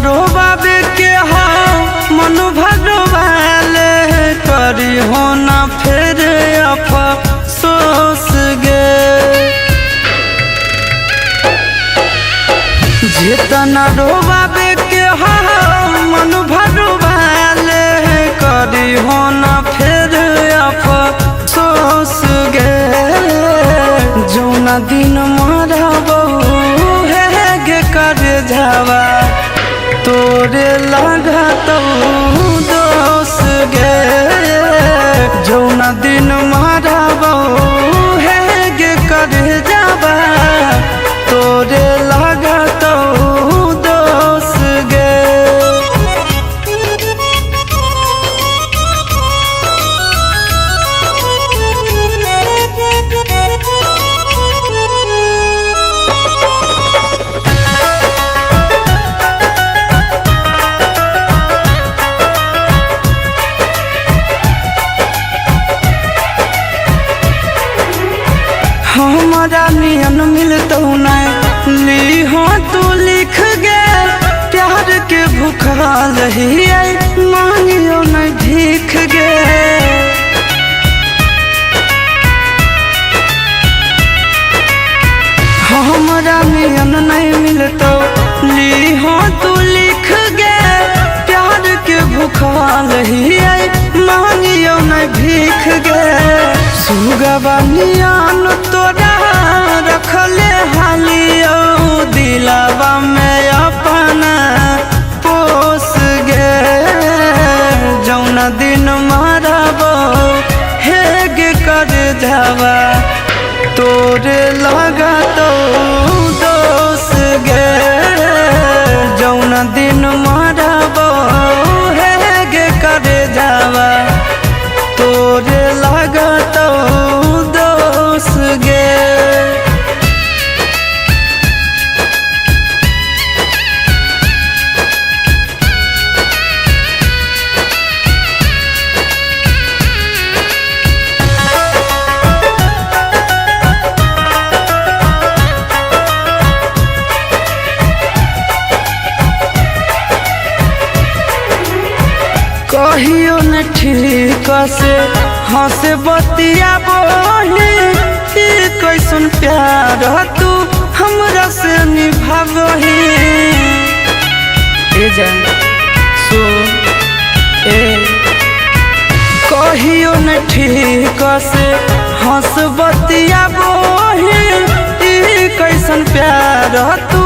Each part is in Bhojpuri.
रोबाबे के हो मन भरवाले करी हो ना फिर अफसोस गे। जितना रोबाबे के हो मन भरवाले करी हो ना फिर अफसोस गे। जौना दिन मरबो है गे कर जावा तोरे लागत दोष गे। जौना दिन मरबो है गे कर जावा तोरे लागत दोष गे। हमारा नियन मिलतो नहीं ली हो तू लिख गे। प्यार के भूखा रही मांगियो नहीं भीख गे। हमारा नियन नहीं मिलतो ली हो तू लिख गे। प्यार के भूखा रही मांगियो नहीं भीख गे। सुगवा नियन तोरा रखले हालियो दिलावा में अपना पोस गे। जौना दिन मरबो हे गे कर जावा तोरे लागत दोष गे। जौना दिन मरबो हे गे कर जावा तोरे लागत दोष गे। कहियो न ठीक से हंस बतिया बोली कैसन प्यार तू हमरा से निभावही। ए जान सो ए कहियो न ठीक से हंस बतिया बोली कैसन प्यार तू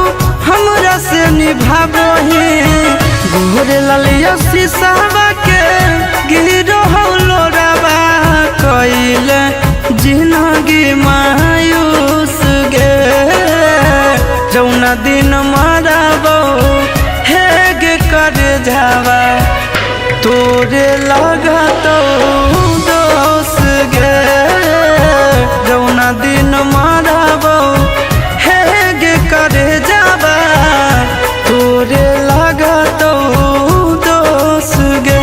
हमरा से निभावही। गोरे ललिया शीशावा के गिरो हौलोरावा कइले जिंदगी मायूस गे। जौना दिन मरबो हे गे कर जावा तोरे लागत दोष गे। जौना दिन मरबो हे गे कर जावा तोरे लागत दोष गे।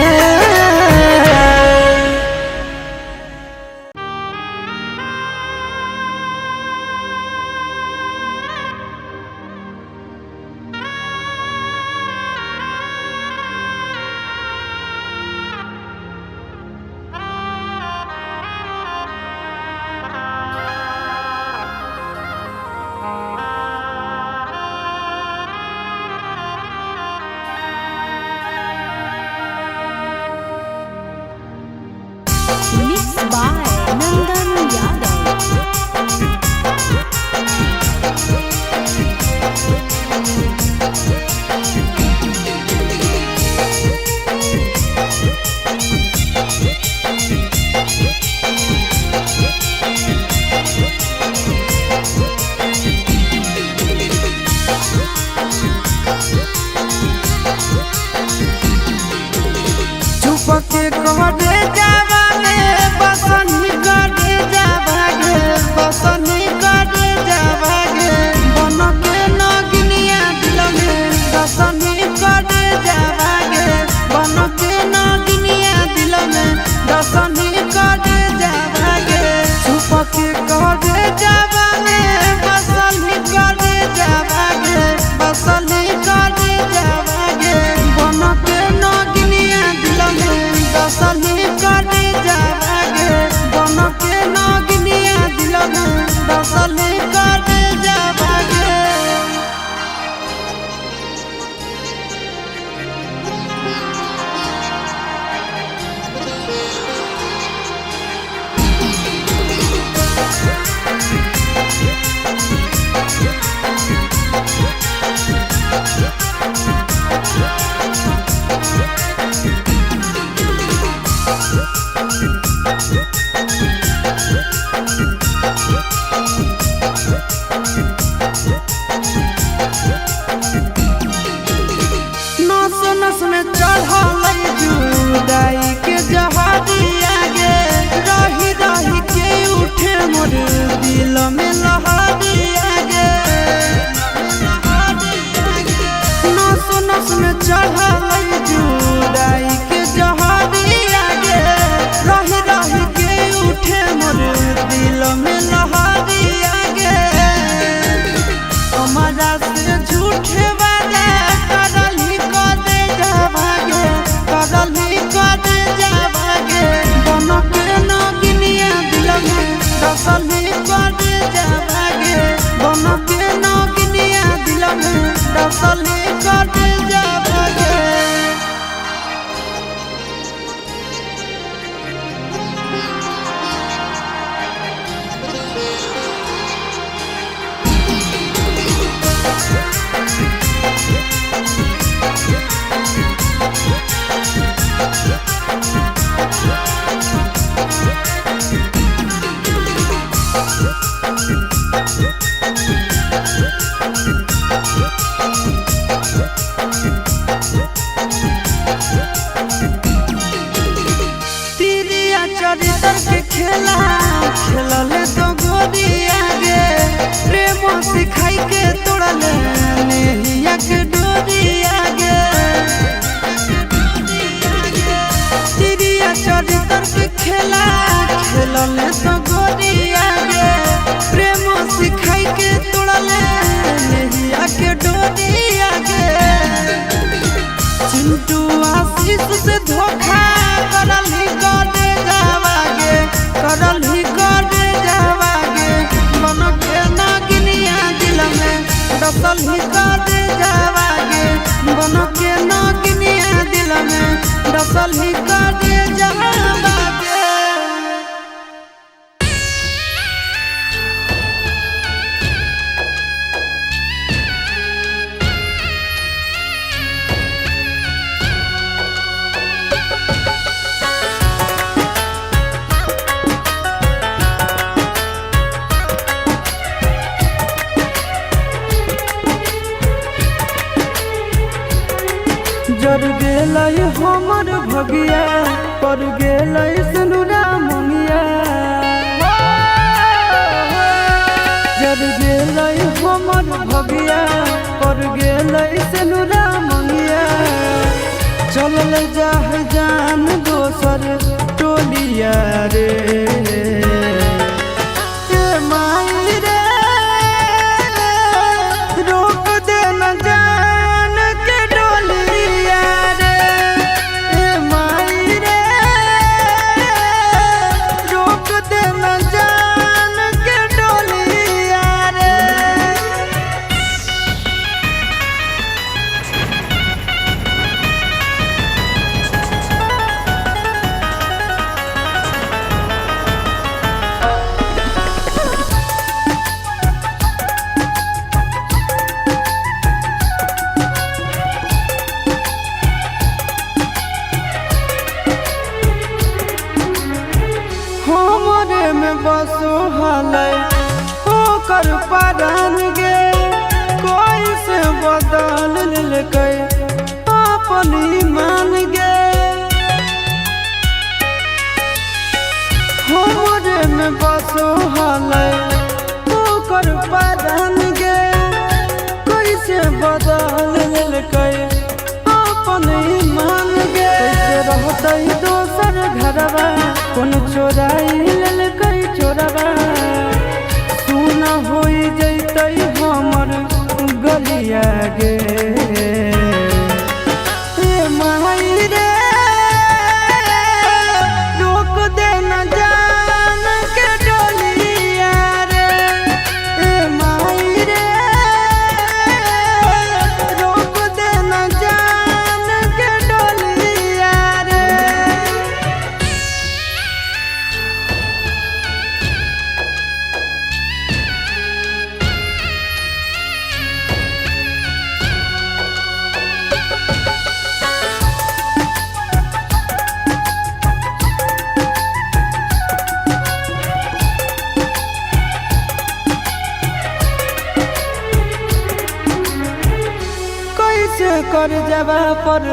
मोर दिल में लहरिया गे नस नस में चढ़ल जुदाई के जहरिया गे रही रही के उठे मोर दिल में लहरिया गे हमारा से झूठे वादा करल ही कदे जावागे करल ही कदे जावागे दोनों के नगिनिया दिल में दसल ही कदे जावागे दोनों के नगिनिया दिल में दसल ही कदे जावागे चरित्र के खेला खेलले तो गोरिया गे प्रेम सिखाई के तोड़ले नेहिया के डोरिया गे तिरिया चरित्र के खेला खेलले तो गोरिया गे प्रेम सिखाई के तोड़ले नेहिया के डोरिया गे चिंटू आशीष से धोखा करल ही करे जावागे करल ही करे जावागे मन के नगिनिया दिल में दसल ही करे जावागे मन के नगिनिया दिल में दसल ही करे जावागे जर गेलै हमर भगिया पर गेलै सनुरा मंगिया जर गेलै हमर भगिया पर गेलै सनुरा मंगिया चलल जाह जान दोसर टोलिया रे ए माई रे रोक दे न जान के डोलिया रे ए माई रे रोक दे न जान के डोलिया रे हमरे में बसो हलै ओकर परान गे कोई से बदल लेकै अपन ईमान गे हमरे में बसो हलै ओकर परान गे कोई से बदल लेकै अपन ईमान गे कैसे रहतै दोसर घरवा कौन चोराई लेलकै चोरवा सुन होई जैतै हमर गलिया गे ए माई रे रोक दे न जान के डोलिया रे ए माई रे रोक दे न जान के डोलिया रे कर जबा पर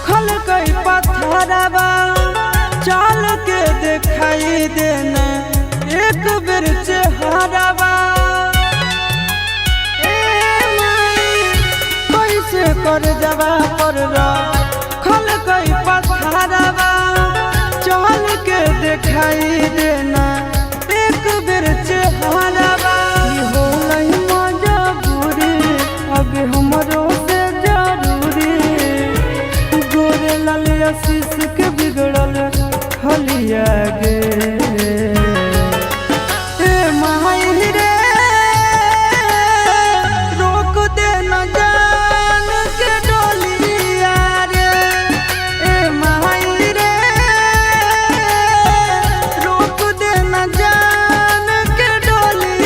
खल कई पत्थरवा चल के दिखाई देना एक दिखाई देना एक बेर चेहरावा होलै मजबूरी अब हमरो से जरूरी गोरे लाल आशीष के बिगड़ल हलिया गे ए माही रे रोक दे न जान के डोलिया रे ए माही रे रोक दे न जान के डोलिया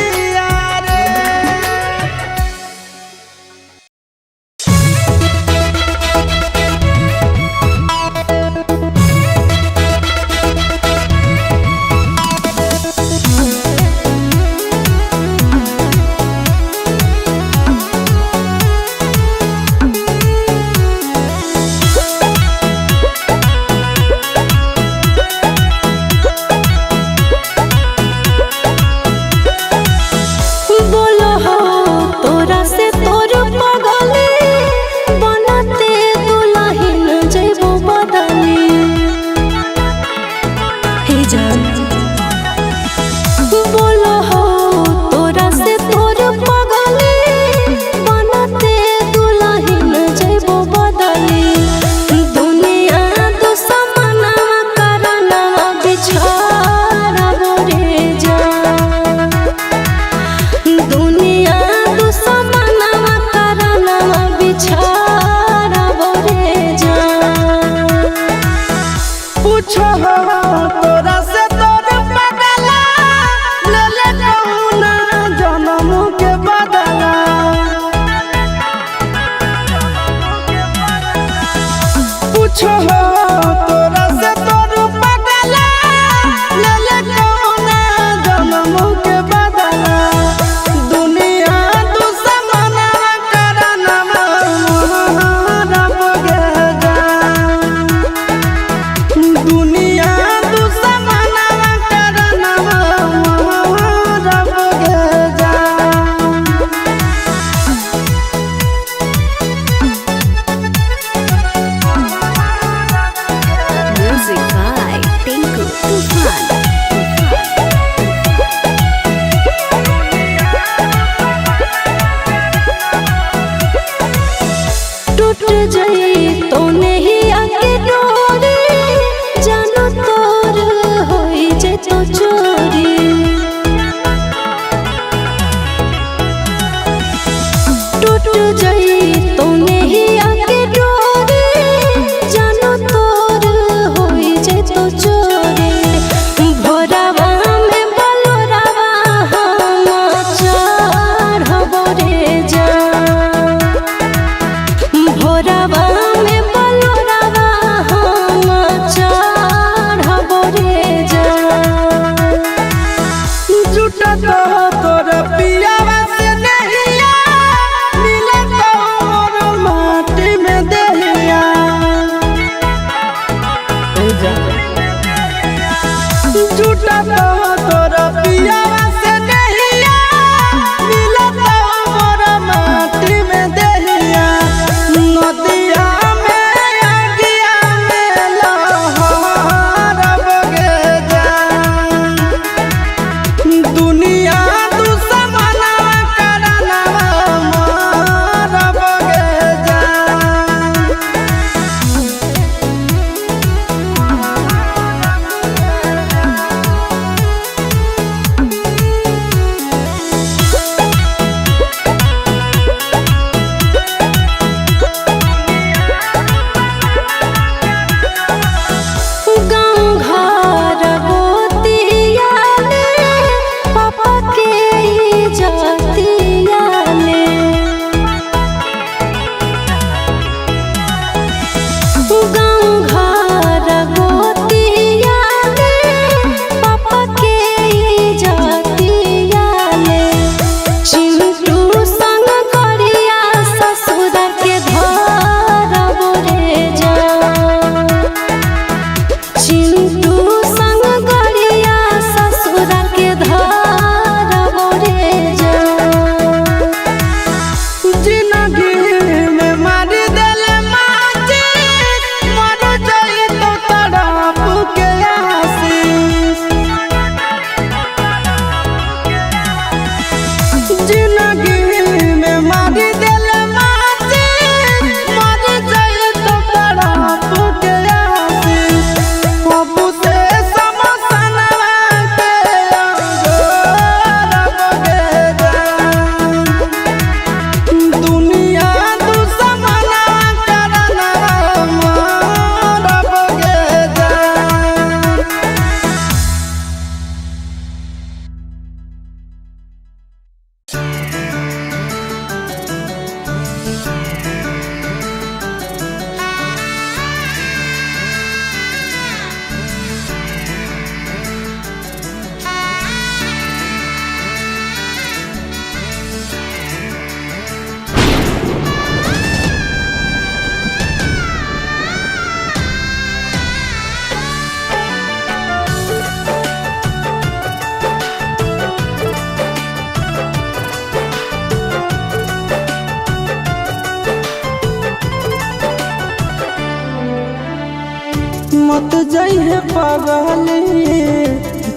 जाई है पगली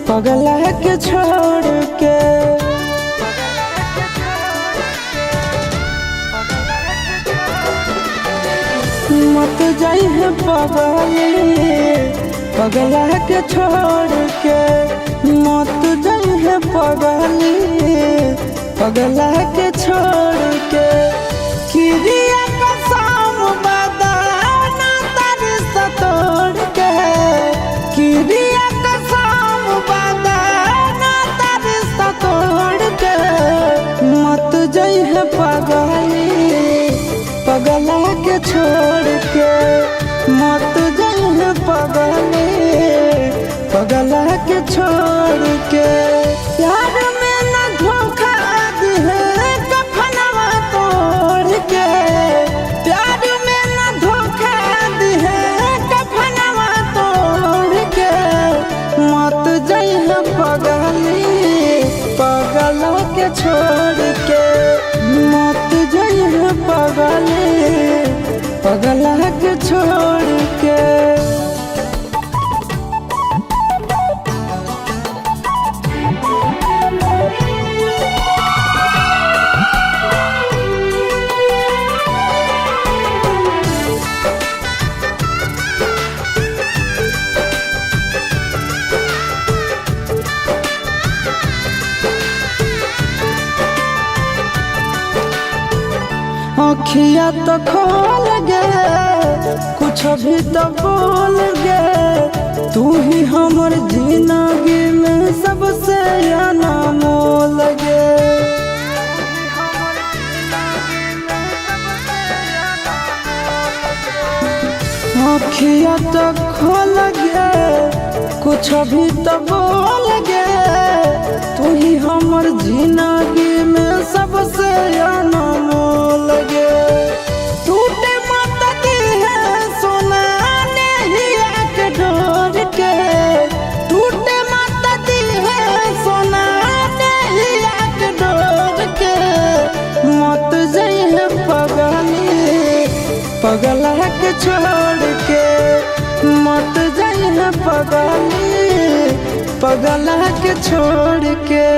पगला के छोड़ के। मत जाई है पगली पगला के छोड़ के। मत जाई है पगली पगला के छोड़ के। किरिया कसम बदाना तारी सतोड़ के। किरिया कसम बदाना तारी सतोड़ के। मत जाई है पगली पगला के छोड़ के। मत जाई है पगली पगला के छोड़ के। प्यार में न धोखा दी है कफनवा तोड़ के। प्यार में न धोखा दी है कफनवा तोड़ के। मत जाई है पगली पगला के छोड़ के। मत जाई है पगली पगला के छोड़ के। अखिया तो खोल गे कुछ भी तो बोल गे। तू ही हमर जिंदगी में सबसे अनमोल गे। अखिया तो खोल गे कुछ भी तो बोल गे। तू ही हमर जिंदगी में सबसे अनमोल गे। टूटे मत दी है सोना नैया के डोर के। टूटे मत दी है सोना नैया के डोर के। मत जाई है पगली पगला के छोड़ के। मत जाई है पगली पगला के छोड़ के।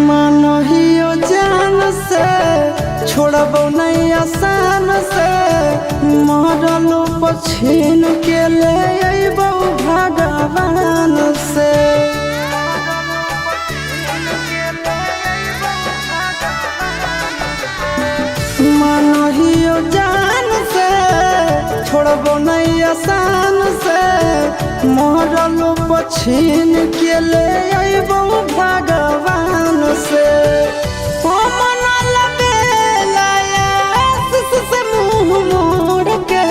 मानहियो जान से छोड़बो नहीं आसान से। मरलो पछीन के ले अइबो भगवान से। मानहियो जान से छोड़बो नहीं आसान से। मरलो पछीन के ले अइबो भगवान से। मनल बेलाया से मुँह मोड़ के।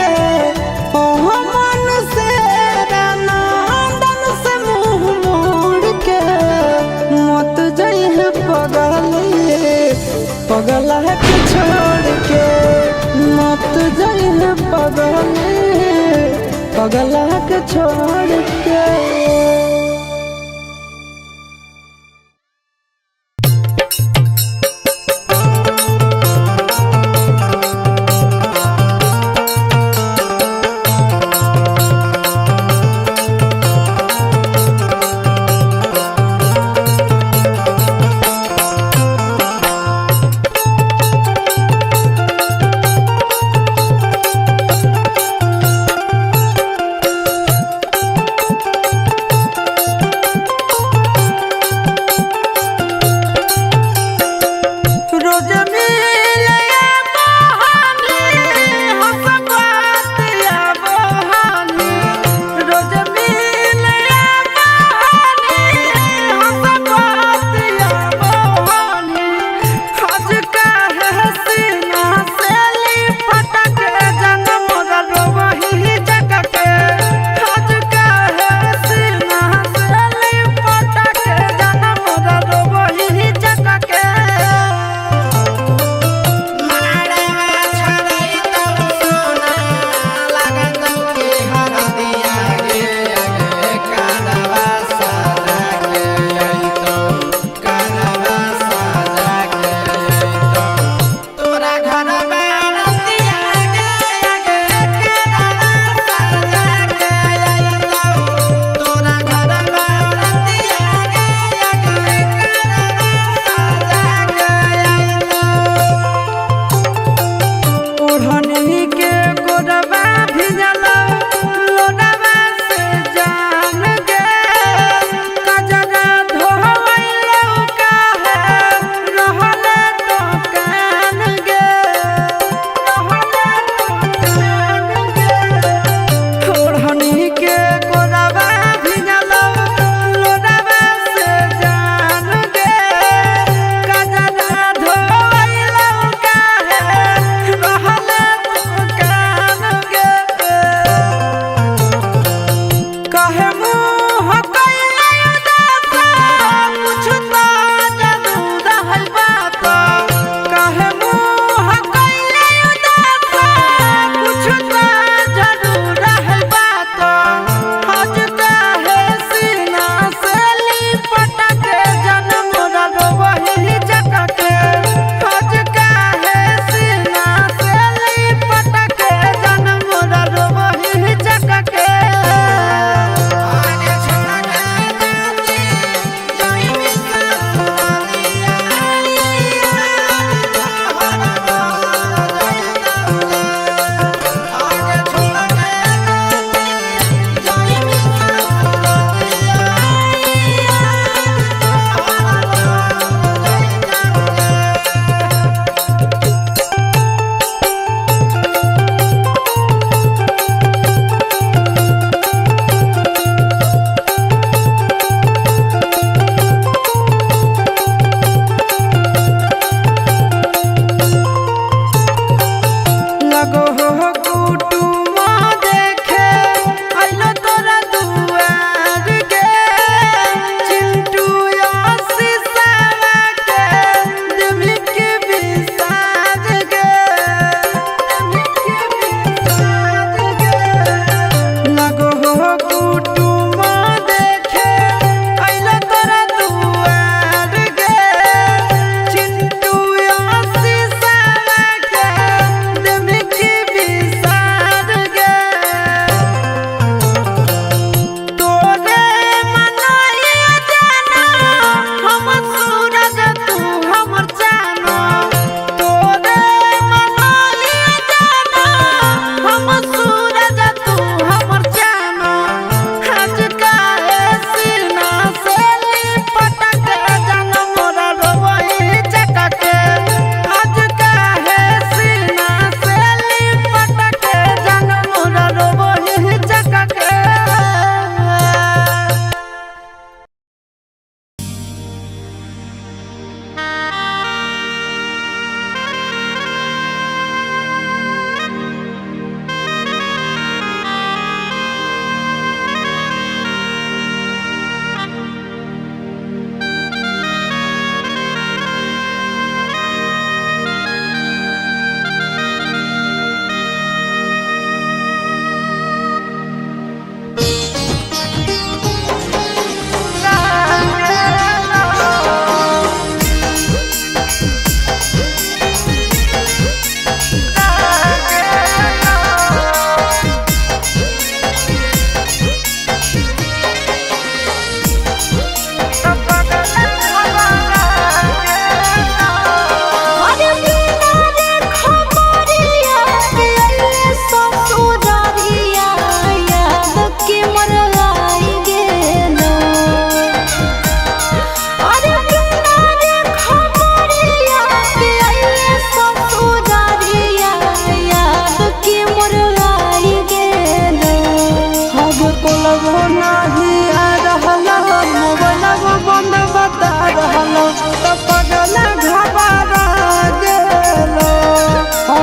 मन से नंदन से मुँह मोड़ के। मत जाई है पगली पगला के छोड़ के। मत जाई है पगली पगला के छोड़ के।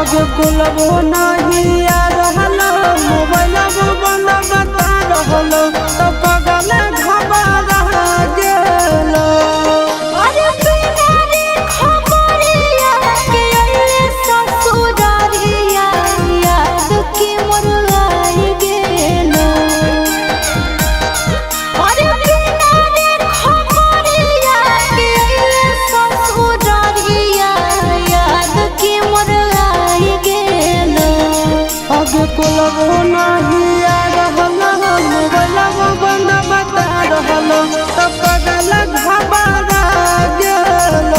आगे कुलबो नहीं आ रहल मोबाइल बंद बता रहल तो पगल घबरा गेल। अरे बिना रे खबरिया के अइले ससुरारिया याद के मोर आई गेल। अरे बिना रे खबरिया के अइले ससुरारिया याद के मोर आई गेल। आगे कुलबो नहीं आ रहल मोबाइल बंद बता रहल तो पगल घबरा गेल।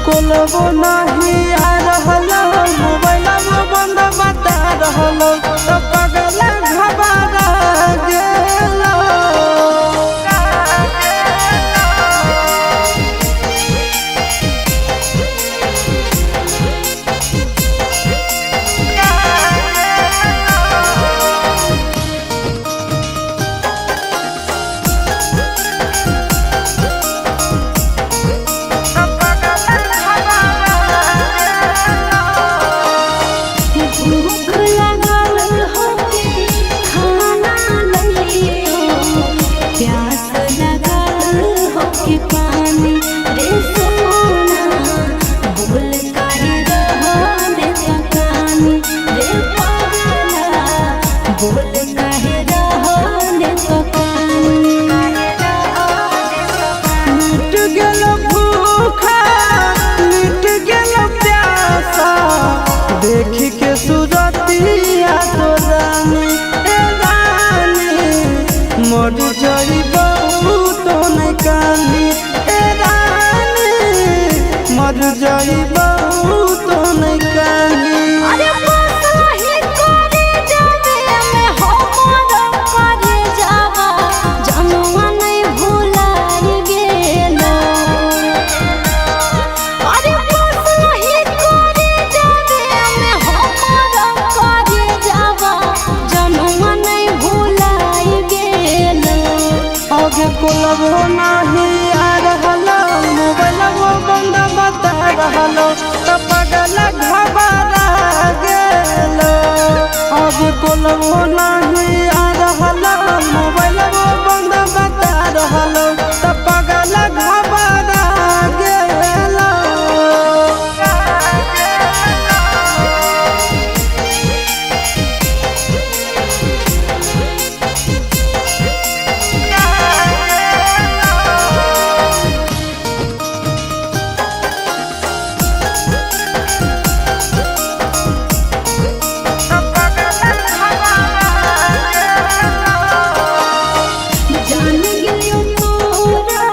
कुलबो नहीं आ रहल मोबाइल बंद बता रहल तो पगल घबरा गेल। भूख लागल होके खाना लइयो, प्यास लागल होके पानी रे सोना। बोल काहे रहले सकानी रे पगला, बोल काहे रहले सकानी। मिट गेल भूखा मिट गेल प्यासा देखी के सूरतिया तो रानी ए रानी मर जाइबो तो नहीं कानी ए रानी मर जाइबो तो नहीं कानी। अरे बसही करे जावे में हमर करे जावा जनवा नहीं भुलाई गेल। अरे बसही करे जावे में हमर करे जावा जनवा नहीं भुलाई गेल। आगे कुलबो नहीं आ रहल मोबाइल बंद बता रहल तो पगल घबरा गेल। आगे कुलबो नहीं आ रहल मोबाइल बंद बता रहल तो पगल घबरा गेल। जान गेलियो तोरा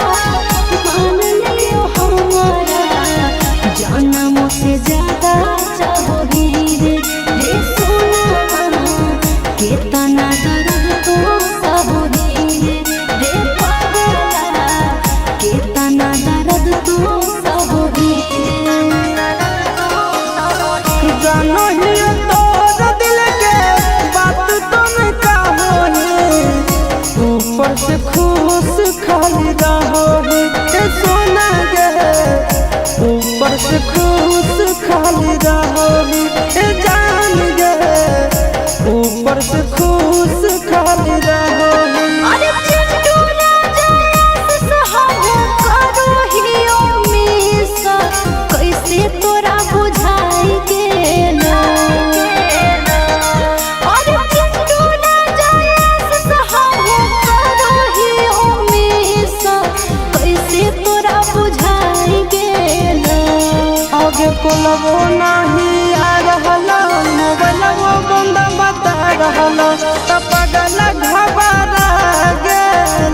मान लियो हमारा, जनम से ज्यादा चाहोगी रे सोना। कितना दर्द तो सहोगी रे पगला, कितना दर्द तो सहोगी। जानो ही तोर दिल के बात तुम कहोगी ऊपर से खुश खाली रहोगी ए सोना गे ऊपर से खुश खाली रहोगी ए जान गे ऊपर से खुश खाली रहोगी। अरे चिंटू राजा सहब करो हियो मिस, कैसे तोरा बुझाई गेल। अरे चिंटू राजा सहब करो हियो मिस, कैसे तोरा बुझाई गेल। आगे कुलबो नहीं आ रहल मोबाइल बंद बता रहल तो पगल घबरा गेल।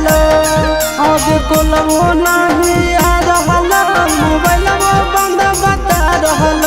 आगे कुलबो नहीं आ रहल मोबाइल बंद बता रहल